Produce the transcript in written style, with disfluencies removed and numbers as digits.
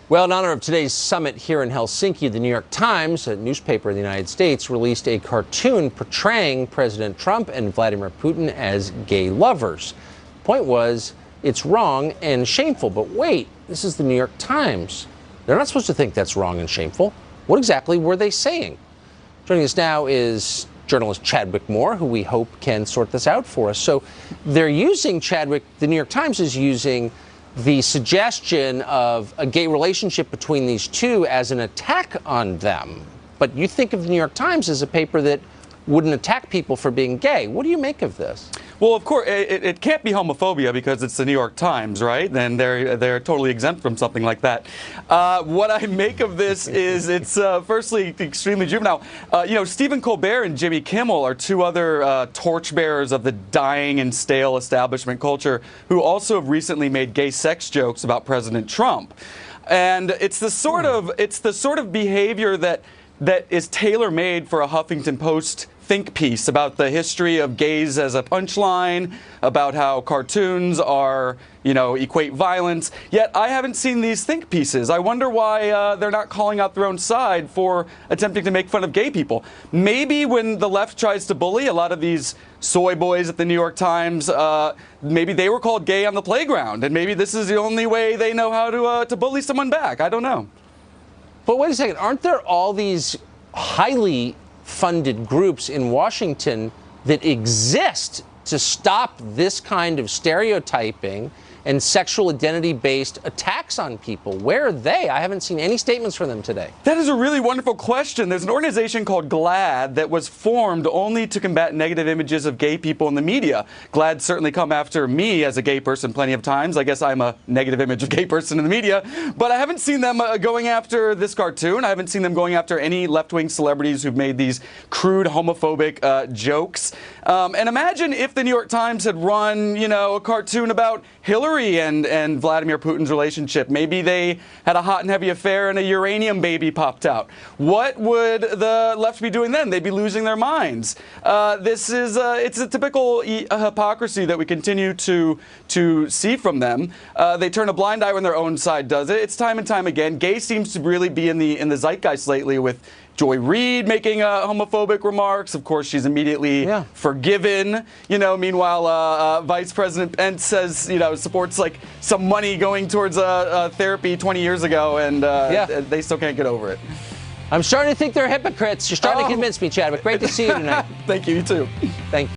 Well, in honor of today's summit here in Helsinki, the New York Times, a newspaper in the United States, released a cartoon portraying President Trump and Vladimir Putin as gay lovers. The point was, it's wrong and shameful. But wait, this is the New York Times. They're not supposed to think that's wrong and shameful. What exactly were they saying? Joining us now is journalist Chadwick Moore, who we hope can sort this out for us. So they're using, Chadwick, the New York Times is using the suggestion of a gay relationship between these two as an attack on them. But you think of the New York Times as a paper that wouldn't attack people for being gay. What do you make of this? Well, of course, it can't be homophobia because it's the New York Times, right? Then they're totally exempt from something like that. What I make of this is it's firstly extremely juvenile. Stephen Colbert and Jimmy Kimmel are two other torchbearers of the dying and stale establishment culture who also have recently made gay sex jokes about President Trump. And it's the sort of behavior that is tailor-made for a Huffington Post think piece about the history of gays as a punchline, about how cartoons are, equate violence. Yet I haven't seen these think pieces. I wonder why they're not calling out their own side for attempting to make fun of gay people. Maybe when the left tries to bully a lot of these soy boys at the New York Times, maybe they were called gay on the playground, and maybe this is the only way they know how to bully someone back. I don't know. But wait a second, aren't there all these highly funded groups in Washington that exist to stop this kind of stereotyping and sexual identity-based attacks on people? Where are they? I haven't seen any statements from them today. That is a really wonderful question. There's an organization called GLAAD that was formed only to combat negative images of gay people in the media. GLAAD certainly come after me as a gay person plenty of times. I guess I'm a negative image of gay person in the media. But I haven't seen them going after this cartoon. I haven't seen them going after any left-wing celebrities who've made these crude homophobic jokes. And imagine if the New York Times had run, a cartoon about Hillary and Vladimir Putin's relationship. Maybe they had a hot and heavy affair and a uranium baby popped out. What would the left be doing then? They'd be losing their minds. It's a typical hypocrisy that we continue to see from them. They turn a blind eye when their own side does it. It's time and time again. Gay seems to really be in the zeitgeist lately, with Joy Reid making homophobic remarks. Of course, she's immediately forgiven. Meanwhile, Vice President Pence says, supports like some money going towards therapy 20 years ago, and they still can't get over it. I'm starting to think they're hypocrites. You're starting to convince me, Chadwick. Great to see you tonight. Thank you. You too. Thank you.